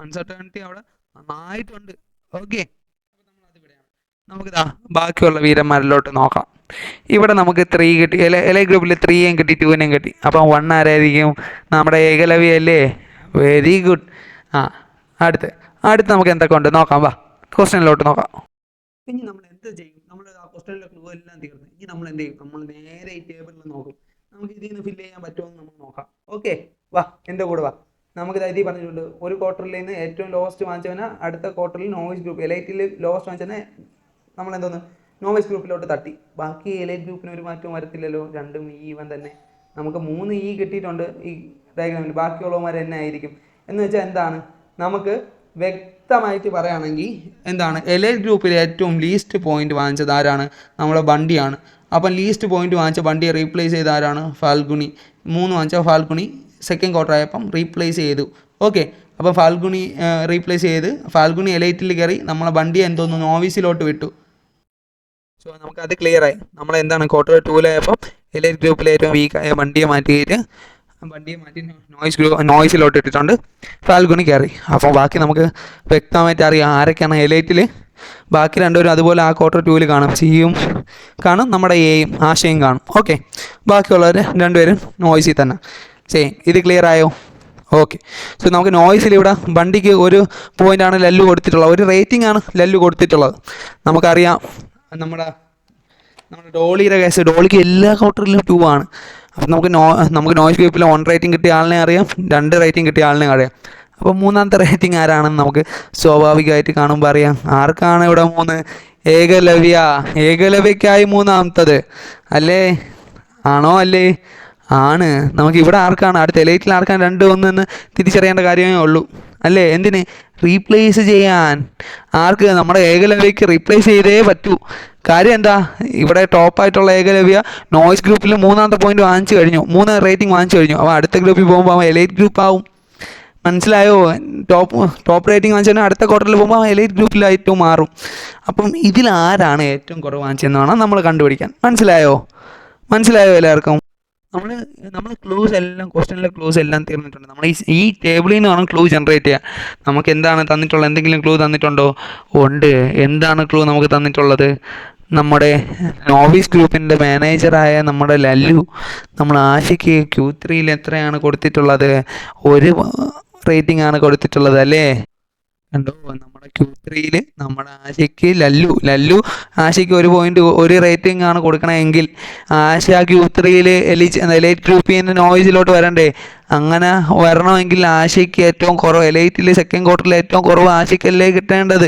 അൺസർട്ടനിറ്റി അവിടെ നന്നായിട്ടുണ്ട്. ഓക്കെ. നമുക്ക് ബാക്കിയുള്ള വീരന്മാരിലോട്ട് നോക്കാം. ഇവിടെ നമുക്ക് 3 കിട്ടി. എലൈറ്റ് ഗ്രൂപ്പിൽ 3 കിട്ടി, 2 കിട്ടി. അപ്പം 1 ആരായിരിക്കും? നമ്മുടെ ഏകലവ്യ അല്ലേ? Very good. അടുത്ത് നമുക്ക് എന്തൊക്കെ ഉണ്ട് നോക്കാം. ക്വസ്റ്റ്യനിലോട്ട് നോക്കാം. ഇനി നമ്മൾ എന്ത് ചെയ്യും? നമ്മൾ ആ ക്വസ്റ്റ്യനിലെ ക്ലൂ എല്ലാം തീർന്നു. ഇനി നമ്മൾ എന്ത് ചെയ്യും? നമ്മൾ നേരെ ഈ ടേബിളിൽ നോക്കും. നമുക്ക് ഇതിൽ നിന്ന് ഫില്ല് ചെയ്യാൻ പറ്റുമോ എന്ന് നമുക്ക് നോക്കാം. ഓക്കെ, എൻ്റെ കൂടെ വാ. നമുക്ക് ഇതായി പറഞ്ഞിട്ടുണ്ട്, ഒരു ക്വാർട്ടറിൽ നിന്ന് ഏറ്റവും ലോവസ്റ്റ് വാങ്ങിച്ചവന് അടുത്ത ക്വാർട്ടറിൽ നോയ്സ് ഗ്രൂപ്പ്, എലൈറ്റിൽ ലോവസ്റ്റ് വാങ്ങിച്ചവനെ നമ്മൾ എന്തോന്ന് നോയ്സ് ഗ്രൂപ്പിലോട്ട് തട്ടി. ബാക്കി എലൈറ്റ് ഗ്രൂപ്പിന് ഒരു മാറ്റവും വരത്തില്ലല്ലോ, രണ്ടും ഈവൻ തന്നെ. നമുക്ക് 3 കിട്ടിയിട്ടുണ്ട് ഈ ഡയഗ്രാമിൽ. ബാക്കിയുള്ളവന്മാർ തന്നെ ആയിരിക്കും. എന്ന് വെച്ചാൽ എന്താണ്? നമുക്ക് വ്യക്തമായിട്ട് പറയുകയാണെങ്കിൽ എന്താണ്, എലൈറ്റ് ഗ്രൂപ്പിൽ ഏറ്റവും ലീസ്റ്റ് പോയിന്റ് വാങ്ങിച്ചത് ആരാണ്? നമ്മുടെ ബണ്ടിയാണ്. അപ്പം ലീസ്റ്റ് പോയിന്റ് വാങ്ങിച്ച ബണ്ടിയെ റീപ്ലേസ് ചെയ്ത ആരാണ്? ഫാൽഗുണി. 3 വാങ്ങിച്ച ഫാൽഗുണി സെക്കൻഡ് ക്വാർട്ടർ ആയപ്പം റീപ്ലേസ് ചെയ്തു. ഓക്കെ. അപ്പോൾ ഫാൽഗുണി റീപ്ലേസ് ചെയ്ത് ഫാൽഗുണി എലൈറ്റിൽ കയറി നമ്മളെ ബണ്ടിയെ എന്തോന്നു നോവിസിലോട്ട് വിട്ടു. സോ നമുക്കത് ക്ലിയർ ആയി. നമ്മളെന്താണ് ക്വാർട്ടർ 2-ലായപ്പം എലൈറ്റ് ഗ്രൂപ്പിലെ ഏറ്റവും വീക്കായ ബണ്ടിയെ മാറ്റി നോയ്സിലോട്ട് ഇട്ടിട്ടുണ്ട്. ഫാൽഗുണി കയറി. അപ്പോൾ ബാക്കി നമുക്ക് വ്യക്തമായിട്ട് അറിയാം ആരൊക്കെയാണ് എലൈറ്റിൽ. ബാക്കി രണ്ടുപേരും അതുപോലെ ആ ക്വാർട്ടർ 2-ൽ കാണും. സിയും കാണും, നമ്മുടെ എയും ആശയും കാണും. ഓക്കെ. ബാക്കിയുള്ളവർ രണ്ടുപേരും നോയ്സിൽ തന്നെ സെയിം. ഇത് ക്ലിയർ ആയോ? ഓക്കെ. സോ നമുക്ക് നോയ്സിൽ ഇവിടെ ബണ്ടിക്ക് 1 പോയിൻ്റാണ് ലല്ലു കൊടുത്തിട്ടുള്ളത്, 1 റേറ്റിംഗ് ആണ് ലല്ലു കൊടുത്തിട്ടുള്ളത്. നമുക്കറിയാം നമ്മുടെ ഡോളിയുടെ കേസ്. ഡോളിക്ക് എല്ലാ ക്വാർട്ടറിലും 2 ആണ്. അപ്പം നമുക്ക് നോയ്സ് ഗ്രൂപ്പിൽ 1 റേറ്റിംഗ് കിട്ടിയ ആളിനെ അറിയാം, 2 റേറ്റിംഗ് കിട്ടിയ ആളിനെ അറിയാം. അപ്പോൾ 3ാമത്തെ റേറ്റിംഗ് ആരാണെന്ന് നമുക്ക് സ്വാഭാവികമായിട്ട് കാണുമ്പോൾ അറിയാം. ആർക്കാണ് ഇവിടെ 3? ഏകലവ്യക്കായി 3ാമത്തത് അല്ലേ? ആണോ? അല്ലേ? ആണ്. നമുക്ക് ഇവിടെ ആർക്കാണ്? അടുത്ത എലൈറ്റിൽ ആർക്കാണ് 2-1 എന്ന് തിരിച്ചറിയേണ്ട കാര്യമേ ഉള്ളൂ അല്ലേ? എന്തിന്? റീപ്ലേസ് ചെയ്യാൻ. ആർക്ക്? നമ്മുടെ ഏകലവ്യക്ക് റീപ്ലേസ് ചെയ്തേ പറ്റൂ. കാര്യം എന്താ? ഇവിടെ ടോപ്പായിട്ടുള്ള ഏകലവ്യ നോയ്സ് ഗ്രൂപ്പിൽ 3ാമത്തെ പോയിന്റ് വാങ്ങിച്ചു കഴിഞ്ഞു, 3 റേറ്റിംഗ് വാങ്ങിച്ചു കഴിഞ്ഞു. അപ്പോൾ അടുത്ത ഗ്രൂപ്പിൽ പോകുമ്പോൾ അവൻ എലൈറ്റ് ഗ്രൂപ്പ് ആവും. മനസ്സിലായോ? ടോപ്പ് റേറ്റിംഗ് വാങ്ങിച്ചാൽ അടുത്ത ക്വാർട്ടറിൽ പോകുമ്പോൾ അവൻ എലൈറ്റ് ഗ്രൂപ്പിലായിട്ട് മാറും. അപ്പം ഇതിൽ ആരാണ് ഏറ്റവും കുറവ് വാങ്ങിച്ചതെന്ന് വേണം നമ്മൾ കണ്ടുപിടിക്കാൻ. മനസ്സിലായോ എല്ലാവർക്കും? നമ്മൾ ക്ലൂസ് എല്ലാം, ക്വസ്റ്റ്യനിലെ ക്ലൂസ് എല്ലാം തീർന്നിട്ടുണ്ട്. നമ്മൾ ഈ ടേബിളിൽ നിന്ന് വേണം ക്ലൂ ജനറേറ്റ് ചെയ്യാൻ. നമുക്ക് എന്താണ് തന്നിട്ടുള്ളത്? എന്തെങ്കിലും ക്ലൂ തന്നിട്ടുണ്ടോ? ഉണ്ട്. എന്താണ് ക്ലൂ നമുക്ക് തന്നിട്ടുള്ളത്? നമ്മുടെ നോവിസ് ഗ്രൂപ്പിൻ്റെ മാനേജറായ നമ്മുടെ ലല്ലു നമ്മൾ ആശയ്ക്ക് Q3-ൽ എത്രയാണ് കൊടുത്തിട്ടുള്ളത്? 1 റേറ്റിംഗ് ആണ് കൊടുത്തിട്ടുള്ളത് അല്ലേ? കണ്ടോ നമ്മുടെ Q3 നമ്മുടെ ലല്ലു ആശയ്ക്ക് 1 പോയിന്റ് 1 റേറ്റിംഗ് ആണ് കൊടുക്കണമെങ്കിൽ ആശ Q3 എലൈറ്റ് ഗ്രൂപ്പിൽ നിന്ന് നോയ്സിലോട്ട് വരണ്ടേ. അങ്ങനെ വരണമെങ്കിൽ ആശയ്ക്ക് ഏറ്റവും കുറവ് എലൈറ്റിൽ സെക്കൻഡ് ക്വാർട്ടറിൽ ഏറ്റവും കുറവ് ആശയ്ക്കല്ലേ കിട്ടേണ്ടത്.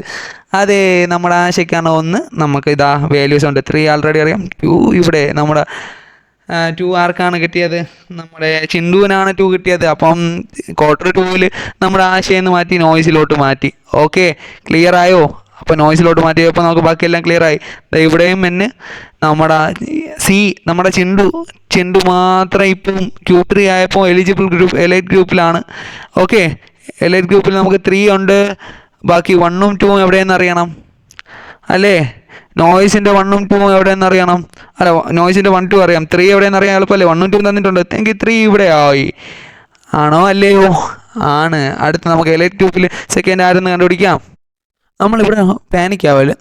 അതെ, നമ്മുടെ ആശയ്ക്കാണ് 1. നമുക്ക് ഇതാ വാല്യൂസ് ഉണ്ട്. 3 ആൾറെഡി അറിയാം. 2 ഇവിടെ നമ്മുടെ 2 ആർക്കാണ് കിട്ടിയത്? നമ്മുടെ ചിണ്ടുവിനാണ് 2 കിട്ടിയത്. അപ്പം ക്വാർട്ടർ 2 നമ്മുടെ ആശയെന്ന് മാറ്റി നോയ്സിലോട്ട് മാറ്റി. ഓക്കെ, ക്ലിയർ ആയോ? അപ്പോൾ നോയ്സിലോട്ട് മാറ്റിയപ്പോൾ നമുക്ക് ബാക്കിയെല്ലാം ക്ലിയർ ആയി. ഇവിടെയും നമ്മുടെ നമ്മുടെ ചിണ്ടു മാത്രം ഇപ്പം Q3 ആയപ്പോൾ എലൈറ്റ് ഗ്രൂപ്പിലാണ്. ഓക്കെ, എലൈറ്റ് ഗ്രൂപ്പിൽ നമുക്ക് 3 ഉണ്ട്. ബാക്കി 1ഉം 2ഉം എവിടെയെന്ന് അറിയണം അല്ലേ? നോയ്സിൻ്റെ 1ഉം 2ഉം എവിടെയെന്ന് അറിയണം. അല്ല, നോയ്സിൻ്റെ 1, 2 അറിയാം. 3 എവിടെയെന്ന് അറിയാൻ എളുപ്പമല്ലേ? 1ഉം 2ഉം തന്നിട്ടുണ്ട്. എങ്കിൽ 3 ഇവിടെ ആയി. ആണോ അല്ലയോ? ആണ്. അടുത്ത് നമുക്ക് എലൈറ്റ് ഗ്രൂപ്പിൽ സെക്കൻഡ് ആരെന്ന് കണ്ടുപിടിക്കാം. നമ്മളിവിടെ പാനിക് ആവില്ല.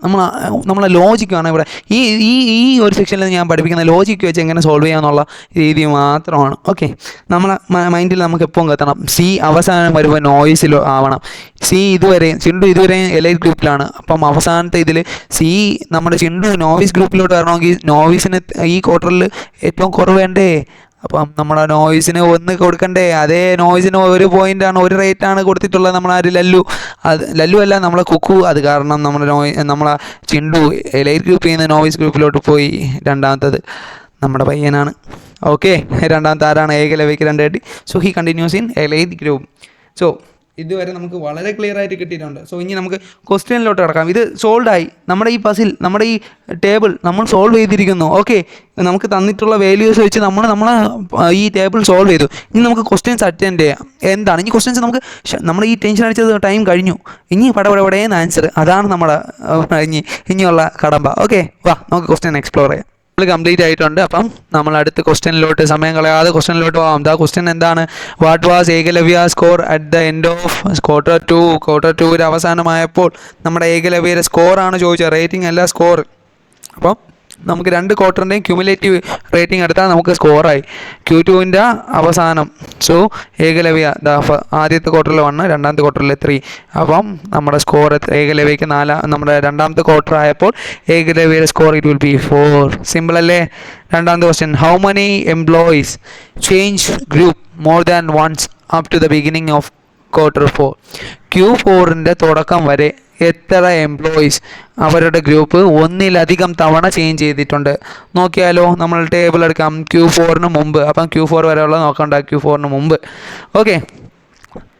നമ്മളെ ലോജിക്കാണ് ഇവിടെ ഈ ഈ ഈ ഒരു സെക്ഷനിൽ ഞാൻ പഠിപ്പിക്കുന്ന ലോജിക്ക് വെച്ച് എങ്ങനെ സോൾവ് ചെയ്യാമെന്നുള്ള രീതി മാത്രമാണ്. ഓക്കെ, നമ്മളെ മൈൻഡിൽ നമുക്ക് എപ്പോഴും കത്തണം അവസാനം വരുമ്പോൾ നോയ്സിൽ ആവണം. ചിണ്ടു ഇതുവരെയും എലൈറ്റ് ഗ്രൂപ്പിലാണ്. അപ്പം അവസാനത്തെ ഇതിൽ നമ്മുടെ ചിണ്ടു നോയ്സ് ഗ്രൂപ്പിലോട്ട് വരണമെങ്കിൽ നോയ്സിന് ഈ ക്വാർട്ടറിൽ ഏറ്റവും കുറവ് വേണ്ടേ? അപ്പം നമ്മുടെ നോയ്സിന് 1 കൊടുക്കണ്ടേ? അതേ നോയ്സിന് 1 പോയിൻ്റാണ്, 1 റേറ്റാണ് കൊടുത്തിട്ടുള്ളത്. നമ്മളാര് ലല്ലു അല്ല, നമ്മളെ കുക്കു. അത് കാരണം നമ്മളെ ചിണ്ടു എലൈറ്റ് ഗ്രൂപ്പിൽ നിന്ന് നോയ്സ് ഗ്രൂപ്പിലോട്ട് പോയി. രണ്ടാമത്തത് നമ്മുടെ പയ്യനാണ്. ഓക്കെ, രണ്ടാമത്തെ ആരാണ്? ഏകലവ്യക്ക് 2 കിട്ടി. So he continuous in elite group. So ഇതുവരെ നമുക്ക് വളരെ ക്ലിയർ ആയിട്ട് കിട്ടിയിട്ടുണ്ട്. സോ ഇനി നമുക്ക് ക്വസ്റ്റ്യനിലോട്ട് കിടക്കാം. ഇത് സോൾവ് ആയി. നമ്മുടെ ഈ പസിൽ, നമ്മുടെ ഈ ടേബിൾ നമ്മൾ സോൾവ് ചെയ്തിരിക്കുന്നു. ഓക്കെ, നമുക്ക് തന്നിട്ടുള്ള വാല്യൂസ് വെച്ച് നമ്മൾ ഈ ടേബിൾ സോൾവ് ചെയ്തു. ഇനി നമുക്ക് ക്വസ്റ്റ്യൻസ് അറ്റൻഡ് ചെയ്യാം. എന്താണ് ഇനി ക്വസ്റ്റ്യൻസ്? നമ്മൾ ഈ ടെൻഷൻ അടിച്ചത് ടൈം കഴിഞ്ഞു. ഇനി പടപടപടേന്ന് ആൻസർ. അതാണ് നമ്മുടെ ഇനിയുള്ള കടമ്പ. ഓക്കെ, വാ നമുക്ക് ക്വസ്റ്റ്യൻ എക്സ്പ്ലോർ ചെയ്യാം. കംപ്ലീറ്റ് ആയിട്ടുണ്ട്. അപ്പം നമ്മൾ അടുത്ത ക്വസ്റ്റ്യനിലോട്ട് സമയം കളയാതെ ക്വസ്റ്റ്യനിലോട്ട് പോകാം. ദാ ക്വസ്റ്റ്യൻ എന്താണ്? What was Ekalavya score at the end of quarter 2 അവസാനമായപ്പോൾ നമ്മുടെ ഏകലവ്യയുടെ സ്കോറാണ് ചോദിച്ചത്, റേറ്റിംഗ് അല്ല, സ്കോർ. അപ്പം നമുക്ക് 2 ക്വാർട്ടറിൻ്റെയും ക്യുമുലേറ്റീവ് റേറ്റിംഗ് എടുത്താൽ നമുക്ക് സ്കോറായി. Q2 അവസാനം. സോ ഏകലവ്യ ആദ്യത്തെ ക്വാർട്ടറിൽ 1, രണ്ടാമത്തെ ക്വാർട്ടറിൽ 3. അപ്പം നമ്മുടെ സ്കോർ ഏകലവ്യക്ക് നമ്മുടെ രണ്ടാമത്തെ ക്വാർട്ടർ ആയപ്പോൾ ഏകലവ്യയുടെ score it will be 4. Simple അല്ലേ? രണ്ടാമത്തെ question, how many employees change group more than once up to the beginning of quarter 4? Q4 തുടക്കം വരെ എത്ര എംപ്ലോയീസ് അവരുടെ ഗ്രൂപ്പ് 1-ലധികം തവണ ചേഞ്ച് ചെയ്തിട്ടുണ്ട്? നോക്കിയാലോ, നമ്മൾ ടേബിൾ എടുക്കാം. Q4 മുമ്പ്. അപ്പം Q4 വരെയുള്ള നോക്കണ്ട, Q4 മുമ്പ്. ഓക്കെ,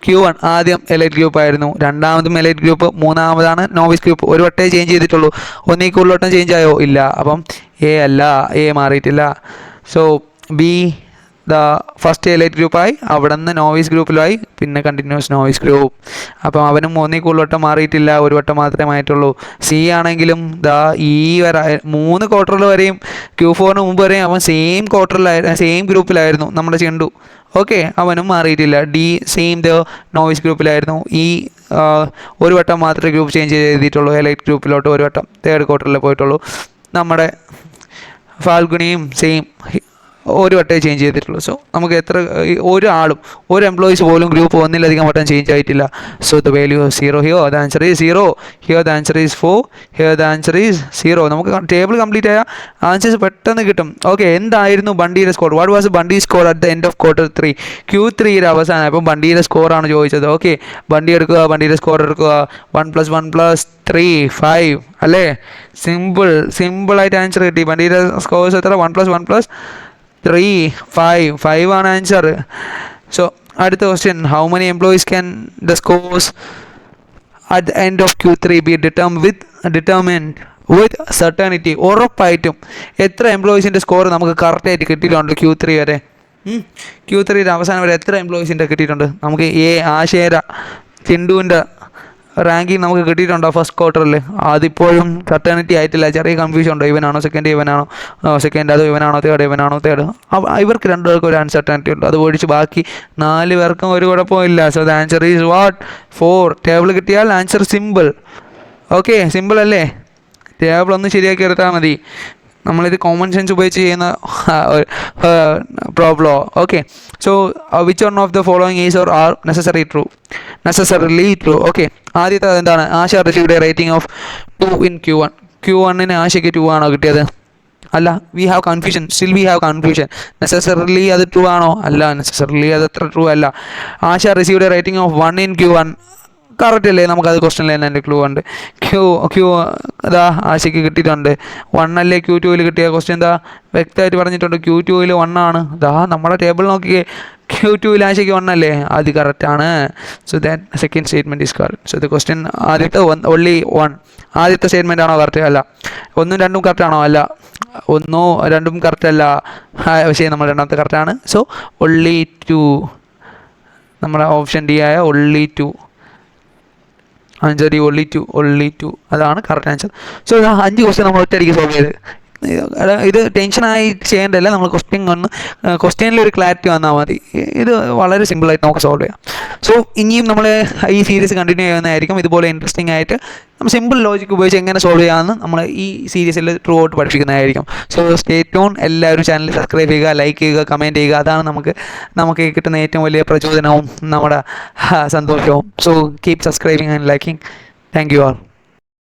Q1 ആദ്യം എലൈറ്റ് ഗ്രൂപ്പ് ആയിരുന്നു, രണ്ടാമതും എലൈറ്റ് ഗ്രൂപ്പ്, മൂന്നാമതാണ് നോവിസ് ഗ്രൂപ്പ്. ഒരു വട്ടേ ചേഞ്ച് ചെയ്തിട്ടുള്ളൂ. ഒന്നിൽ കൂടുതൽ ചേഞ്ച് ആയോ? ഇല്ല. അപ്പം എ അല്ല, എ മാറിയിട്ടില്ല. സോ ബി ഫസ്റ്റ് എലൈറ്റ് ഗ്രൂപ്പായി, അവിടെ നിന്ന് നോവീസ് ഗ്രൂപ്പിലായി, പിന്നെ കണ്ടിന്യൂസ് നോവീസ് ഗ്രൂപ്പ്. അപ്പം അവനും 1-ൽ കൂടുതൽ മാറിയിട്ടില്ല, 1 വട്ടം മാത്രമേ ആയിട്ടുള്ളൂ. സി ആണെങ്കിലും ഈ 3 ക്വാർട്ടറിൽ വരെയും Q4 മുമ്പ് വരെയും അവൻ സെയിം ഗ്രൂപ്പിലായിരുന്നു നമ്മുടെ ചിണ്ടു. ഓക്കെ, അവനും മാറിയിട്ടില്ല. D novice ഗ്രൂപ്പിലായിരുന്നു. 1 വട്ടം മാത്രമേ ഗ്രൂപ്പ് ചേഞ്ച് ചെയ്തിട്ടുള്ളൂ, എലൈറ്റ് ഗ്രൂപ്പിലോട്ട് 1 വട്ടം 3rd ക്വാർട്ടറിൽ പോയിട്ടുള്ളൂ. നമ്മുടെ ഫാൽഗുണിയും 1 വട്ടേ ചേഞ്ച് ചെയ്തിട്ടുള്ളൂ. സോ നമുക്ക് ഒരു എംപ്ലോയീസ് പോലും ഗ്രൂപ്പ് 1-ലധികം വട്ടം ചേഞ്ച് ആയിട്ടില്ല. So the value of 0 here, the answer is 0. Here the answer is 4. Here the answer is 0. നമുക്ക് ടേബിൾ കംപ്ലീറ്റ് ആയ ആൻസേഴ്സ് പെട്ടെന്ന് കിട്ടും. ഓക്കെ, എന്തായിരുന്നു ബണ്ടിയുടെ സ്കോർ? What was Bunty score at the end of quarter 3? Q3 അവസാനം. അപ്പം ബണ്ടിയുടെ സ്കോറാണ് ചോദിച്ചത്. ഓക്കെ, ബണ്ടിയുടെ സ്കോർ എടുക്കുക. 1 + 1 + 3 5 അല്ലേ? സിമ്പിളായിട്ട് ആൻസർ കിട്ടി. ബണ്ടിയുടെ സ്കോർസ് എത്ര? 1 + 1 + 3 5 ആണ് ആൻസർ. സോ അടുത്ത question, how many employees can the scores at the end of Q3 be determined with certainty? ഉറപ്പായിട്ടും എത്ര എംപ്ലോയീസിൻ്റെ സ്കോർ നമുക്ക് കറക്റ്റായിട്ട് കിട്ടിയിട്ടുണ്ട് Q3 വരെ? Q3 അവസാനം വരെ എത്ര എംപ്ലോയീസിൻ്റെ കിട്ടിയിട്ടുണ്ട്? നമുക്ക് ആശേര ചിണ്ടുവിൻ്റെ റാങ്കിങ് നമുക്ക് കിട്ടിയിട്ടുണ്ടോ ഫസ്റ്റ് ക്വാർട്ടറിൽ? അതിപ്പോഴും സർട്ടനിറ്റി ആയിട്ടില്ല, ചെറിയ കൺഫ്യൂഷൻ ഉണ്ടോ? ഇവനാണോ സെക്കൻഡ്, അതോ ഇവനാണോ തേർഡ്? ഇവർക്ക് 2 പേർക്കും ഒരു അൺസർട്ടനിറ്റി ഉണ്ട്. അത് ഒഴിച്ച് ബാക്കി 4 പേർക്കും ഒരു കുഴപ്പമില്ല. So the answer is what? 4. Table കിട്ടിയാൽ ആൻസർ സിമ്പിൾ. ഓക്കെ, സിമ്പിൾ അല്ലേ? ടേബിൾ ഒന്ന് ശരിയാക്കി എടുത്താൽ മതി. നമ്മളിത് കോമൺ സെൻസ് ഉപയോഗിച്ച് ചെയ്യുന്ന പ്രോബ്ലമോ. Okay, so which one of the following is or are necessarily true. Okay, ആദ്യത്തെ എന്താണ്? Asha received rating of 2 in Q1. Q1 ആശയ്ക്ക് 2 ആണോ കിട്ടിയത്? അല്ല. We have confusion, still we have confusion. Necessarily അത് ട്രൂ ആണോ? അല്ല, നെസസറിലി അത് അത്ര ട്രൂ അല്ല. Asha received rating of 1 in Q1. Correct അല്ലേ? നമുക്കത് ക്വസ്റ്റനിൽ തന്നെ എൻ്റെ ക്ലൂ ഉണ്ട്. ക്യൂ അതാ ആശയ്ക്ക് കിട്ടിയിട്ടുണ്ട്. 1 അല്ലേ Q2 കിട്ടിയ? ക്വസ്റ്റ്യൻ എന്താ വ്യക്തമായിട്ട് പറഞ്ഞിട്ടുണ്ട്, Q2 1 ആണ്. ഇതാ നമ്മുടെ ടേബിൾ നോക്കിയേ, Q2 ആശയ്ക്ക് 1 അല്ലേ? അത് കറക്റ്റാണ്. So that second statement is correct. So the question ആദ്യത്തെ only 1. ആദ്യത്തെ സ്റ്റേറ്റ്മെൻ്റ് ആണോ കറക്റ്റ്? അല്ല. 1ഉം 2ഉം കറക്റ്റ് ആണോ? അല്ല. 1ഉം 2ഉം കറക്റ്റ് അല്ല. പക്ഷേ നമ്മൾ രണ്ടാമത്തെ കറക്റ്റാണ്. സോ only 2, നമ്മുടെ ഓപ്ഷൻ ഡി ആയ only 2. ആൻസർ only 2 അതാണ് കറക്റ്റ് ആൻസർ. സോ 5 ക്വസ്റ്റ്യൻ നമ്മൾ ഒറ്റയടിക്ക് സോൾവ് ചെയ്ത്. ഇത് ടെൻഷനായി ചെയ്യേണ്ടതല്ല, നമ്മൾ ക്വസ്റ്റ്യനിൽ ഒരു ക്ലാരിറ്റി വന്നാൽ മതി. ഇത് വളരെ സിമ്പിളായിട്ട് നമുക്ക് സോൾവ് ചെയ്യാം. സോ ഇനിയും നമ്മൾ ഈ സീരീസ് കണ്ടിന്യൂ ചെയ്യുന്നതായിരിക്കും. ഇതുപോലെ ഇൻട്രസ്റ്റിംഗ് ആയിട്ട് നമ്മൾ സിമ്പിൾ ലോജിക്ക് ഉപയോഗിച്ച് എങ്ങനെ സോൾവ് ചെയ്യാമെന്ന് നമ്മൾ ഈ സീരീസിൽ ത്രൂ ഔട്ട് പഠിപ്പിക്കുന്നതായിരിക്കും. So stay tuned. എല്ലാവരും ചാനൽ സബ്സ്ക്രൈബ് ചെയ്യുക, ലൈക്ക് ചെയ്യുക, കമൻറ്റ് ചെയ്യുക. അതാണ് നമുക്ക് കിട്ടുന്ന ഏറ്റവും വലിയ പ്രചോദനവും നമ്മുടെ സന്തോഷവും. So keep subscribing and liking. Thank you all.